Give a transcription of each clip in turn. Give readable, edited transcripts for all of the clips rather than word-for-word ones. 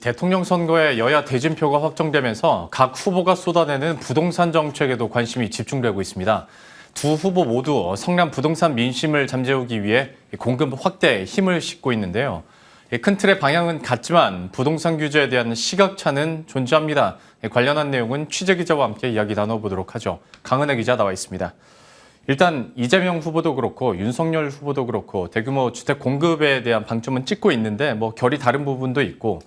대통령 선거에 여야 대진표가 확정되면서 각 후보가 쏟아내는 부동산 정책에도 관심이 집중되고 있습니다. 두 후보 모두 성남 부동산 민심을 잠재우기 위해 공급 확대에 힘을 싣고 있는데요. 큰 틀의 방향은 같지만 부동산 규제에 대한 시각차는 존재합니다. 관련한 내용은 취재기자와 함께 이야기 나눠보도록 하죠. 강은혜 기자 나와 있습니다. 일단 이재명 후보도 그렇고 윤석열 후보도 그렇고 대규모 주택 공급에 대한 방점은 찍고 있는데 결이 다른 부분도 있고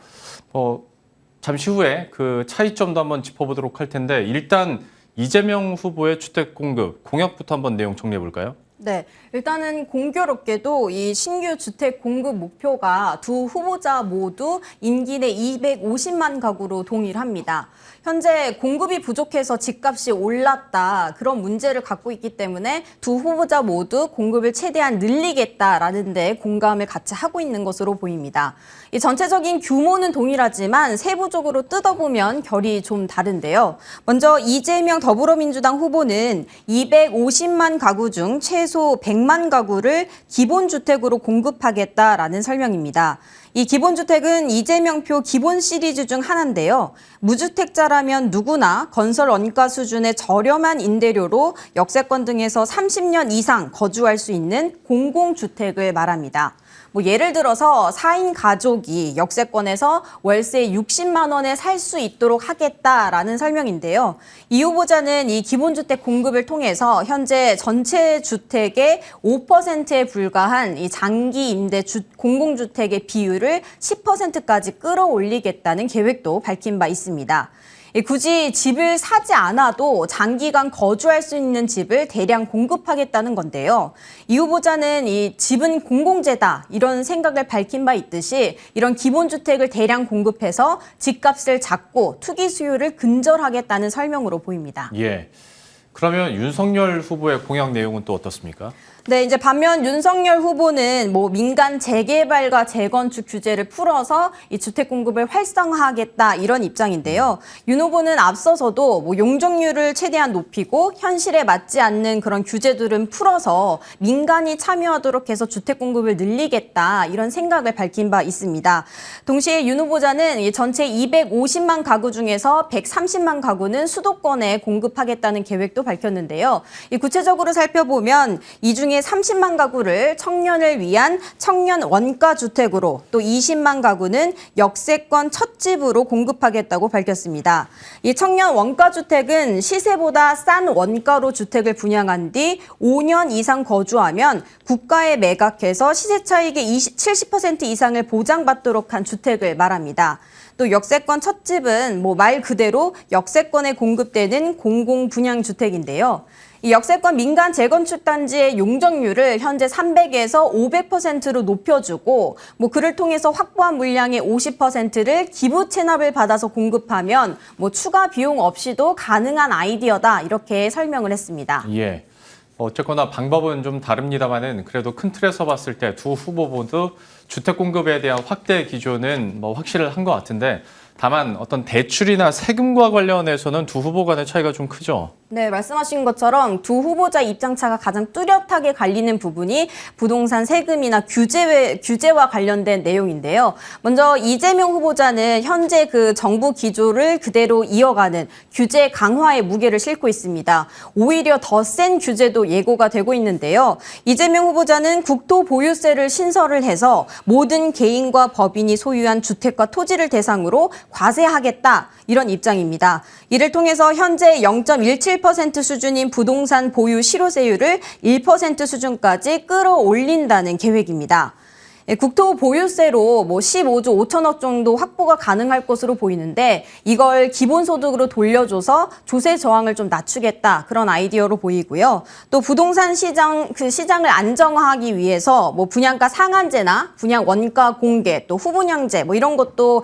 잠시 후에 그 차이점도 한번 짚어보도록 할 텐데 일단 이재명 후보의 주택 공급 공약부터 한번 내용 정리해 볼까요? 네, 일단은 공교롭게도 이 신규 주택 공급 목표가 두 후보자 모두 임기 내 250만 가구로 동일합니다. 현재 공급이 부족해서 집값이 올랐다 그런 문제를 갖고 있기 때문에 두 후보자 모두 공급을 최대한 늘리겠다라는 데 공감을 같이 하고 있는 것으로 보입니다. 이 전체적인 규모는 동일하지만 세부적으로 뜯어보면 결이 좀 다른데요. 먼저 이재명 더불어민주당 후보는 250만 가구 중 최소 100만 가구를 기본주택으로 공급하겠다라는 설명입니다. 이 기본주택은 이재명표 기본 시리즈 중 하나인데요. 무주택자라면 누구나 건설 원가 수준의 저렴한 임대료로 역세권 등에서 30년 이상 거주할 수 있는 공공주택을 말합니다. 예를 들어서 4인 가족이 역세권에서 월세 60만 원에 살 수 있도록 하겠다라는 설명인데요. 이 후보자는 이 기본주택 공급을 통해서 현재 전체 주택의 5%에 불과한 이 장기 임대 공공주택의 비율을 10%까지 끌어올리겠다는 계획도 밝힌 바 있습니다. 굳이 집을 사지 않아도 장기간 거주할 수 있는 집을 대량 공급하겠다는 건데요. 이 후보자는 이 집은 공공재다 이런 생각을 밝힌 바 있듯이 이런 기본주택을 대량 공급해서 집값을 잡고 투기 수요를 근절하겠다는 설명으로 보입니다. 예. 그러면 윤석열 후보의 공약 내용은 또 어떻습니까? 네, 이제 반면 윤석열 후보는 민간 재개발과 재건축 규제를 풀어서 이 주택 공급을 활성화하겠다 이런 입장인데요. 윤 후보는 앞서서도 용적률을 최대한 높이고 현실에 맞지 않는 그런 규제들은 풀어서 민간이 참여하도록 해서 주택 공급을 늘리겠다 이런 생각을 밝힌 바 있습니다. 동시에 윤 후보자는 이 전체 250만 가구 중에서 130만 가구는 수도권에 공급하겠다는 계획도 밝혔는데요. 이 구체적으로 살펴보면 이 중에 30만 가구를 청년을 위한 청년 원가 주택으로 또 20만 가구는 역세권 첫 집으로 공급하겠다고 밝혔습니다. 이 청년 원가 주택은 시세보다 싼 원가로 주택을 분양한 뒤 5년 이상 거주하면 국가에 매각해서 시세 차익의 70% 이상을 보장받도록 한 주택을 말합니다. 또 역세권 첫 집은 말 그대로 역세권에 공급되는 공공분양주택인데요. 이 역세권 민간 재건축 단지의 용적률을 현재 300에서 500%로 높여주고 그를 통해서 확보한 물량의 50%를 기부 체납을 받아서 공급하면 추가 비용 없이도 가능한 아이디어다 이렇게 설명을 했습니다. 예. 어쨌거나 방법은 좀 다릅니다만은 그래도 큰 틀에서 봤을 때 두 후보 모두 주택 공급에 대한 확대 기조는 확실한 것 같은데 다만 어떤 대출이나 세금과 관련해서는 두 후보 간의 차이가 좀 크죠? 네, 말씀하신 것처럼 두 후보자 입장차가 가장 뚜렷하게 갈리는 부분이 부동산 세금이나 규제와 관련된 내용인데요. 먼저 이재명 후보자는 현재 그 정부 기조를 그대로 이어가는 규제 강화의 무게를 싣고 있습니다. 오히려 더 센 규제도 예고가 되고 있는데요. 이재명 후보자는 국토보유세를 신설을 해서 모든 개인과 법인이 소유한 주택과 토지를 대상으로 과세하겠다 이런 입장입니다. 이를 통해서 현재 0.17% 수준인 부동산 보유 실효세율을 1% 수준까지 끌어올린다는 계획입니다. 국토 보유세로 15조 5천억 정도 확보가 가능할 것으로 보이는데 이걸 기본소득으로 돌려줘서 조세 저항을 좀 낮추겠다 그런 아이디어로 보이고요. 또 부동산 시장을 안정화하기 위해서 분양가 상한제나 분양 원가 공개 또 후분양제 이런 것도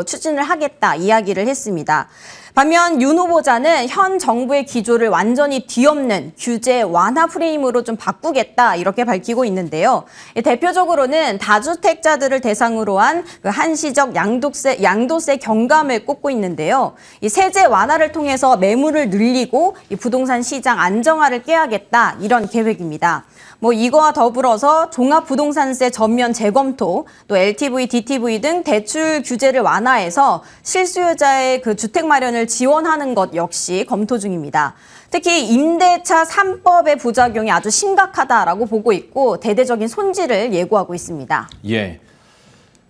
추진을 하겠다 이야기를 했습니다. 반면 윤 후보자는 현 정부의 기조를 완전히 뒤엎는 규제 완화 프레임으로 좀 바꾸겠다 이렇게 밝히고 있는데요. 대표적으로는 다주택자들을 대상으로 한 한시적 양도세 경감을 꼽고 있는데요. 이 세제 완화를 통해서 매물을 늘리고 이 부동산 시장 안정화를 깨야겠다 이런 계획입니다. 이거와 더불어서 종합부동산세 전면 재검토, 또 LTV, DTV 등 대출 규제를 완화해서 실수요자의 그 주택 마련을 지원하는 것 역시 검토 중입니다. 특히 임대차 3법의 부작용이 아주 심각하다라고 보고 있고 대대적인 손질을 예고하고 있습니다. 예.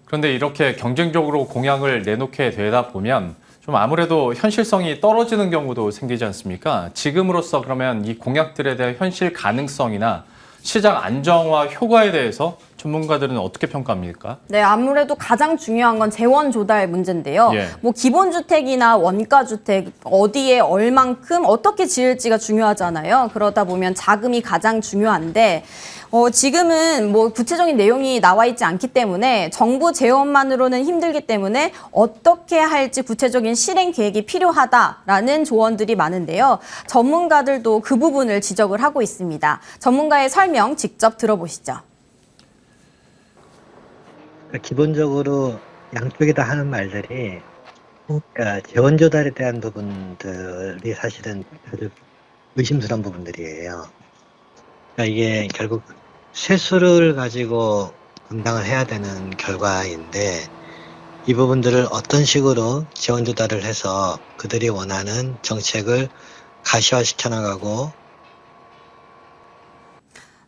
그런데 이렇게 경쟁적으로 공약을 내놓게 되다 보면 좀 아무래도 현실성이 떨어지는 경우도 생기지 않습니까? 지금으로서 그러면 이 공약들에 대한 현실 가능성이나 시장 안정화 효과에 대해서 전문가들은 어떻게 평가합니까? 네, 아무래도 가장 중요한 건 재원 조달 문제인데요. 예. 기본주택이나 원가주택 어디에 얼만큼 어떻게 지을지가 중요하잖아요. 그러다 보면 자금이 가장 중요한데 지금은 구체적인 내용이 나와 있지 않기 때문에 정부 재원만으로는 힘들기 때문에 어떻게 할지 구체적인 실행 계획이 필요하다라는 조언들이 많은데요. 전문가들도 그 부분을 지적을 하고 있습니다. 전문가의 설명 직접 들어보시죠. 기본적으로 양쪽이 다 하는 말들이 재원 조달에 대한 부분들이 사실은 아주 의심스러운 부분들이에요. 이게 결국 세수를 가지고 감당을 해야 되는 결과인데 이 부분들을 어떤 식으로 재원 조달을 해서 그들이 원하는 정책을 가시화시켜 나가고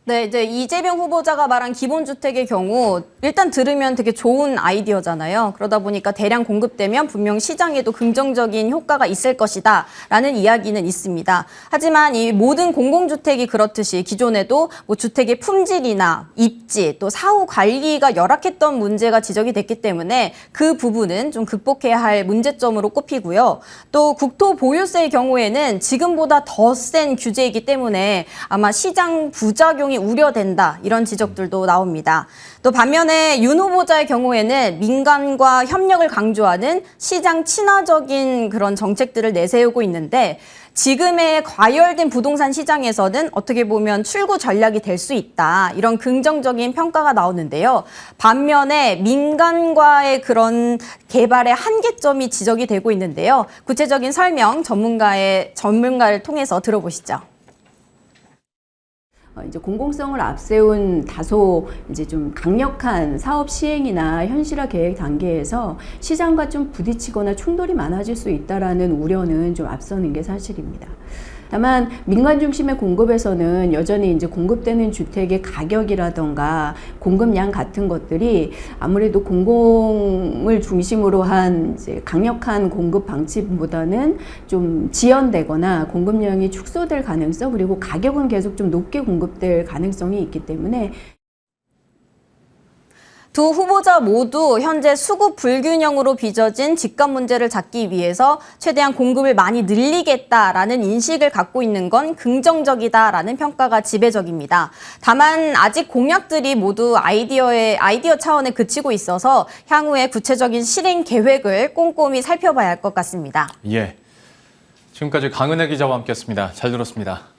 네, 이제 이재명 후보자가 말한 기본주택의 경우 일단 들으면 되게 좋은 아이디어잖아요. 그러다 보니까 대량 공급되면 분명 시장에도 긍정적인 효과가 있을 것이다 라는 이야기는 있습니다. 하지만 이 모든 공공주택이 그렇듯이 기존에도 주택의 품질이나 입지 또 사후 관리가 열악했던 문제가 지적이 됐기 때문에 그 부분은 좀 극복해야 할 문제점으로 꼽히고요. 또 국토보유세의 경우에는 지금보다 더 센 규제이기 때문에 아마 시장 부작용이 우려된다 이런 지적들도 나옵니다. 또 반면에 윤 후보자의 경우에는 민간과 협력을 강조하는 시장 친화적인 그런 정책들을 내세우고 있는데 지금의 과열된 부동산 시장에서는 어떻게 보면 출구 전략이 될 수 있다. 이런 긍정적인 평가가 나오는데요. 반면에 민간과의 그런 개발의 한계점이 지적이 되고 있는데요. 구체적인 설명 전문가를 통해서 들어보시죠. 이제 공공성을 앞세운 다소 이제 좀 강력한 사업 시행이나 현실화 계획 단계에서 시장과 좀 부딪히거나 충돌이 많아질 수 있다라는 우려는 좀 앞서는 게 사실입니다. 다만 민간 중심의 공급에서는 여전히 이제 공급되는 주택의 가격이라던가 공급량 같은 것들이 아무래도 공공을 중심으로 한 이제 강력한 공급 방침보다는 좀 지연되거나 공급량이 축소될 가능성 그리고 가격은 계속 좀 높게 공급될 가능성이 있기 때문에 두 후보자 모두 현재 수급 불균형으로 빚어진 집값 문제를 잡기 위해서 최대한 공급을 많이 늘리겠다라는 인식을 갖고 있는 건 긍정적이다라는 평가가 지배적입니다. 다만 아직 공약들이 모두 아이디어 차원에 그치고 있어서 향후에 구체적인 실행 계획을 꼼꼼히 살펴봐야 할 것 같습니다. 예. 지금까지 강은혜 기자와 함께했습니다. 잘 들었습니다.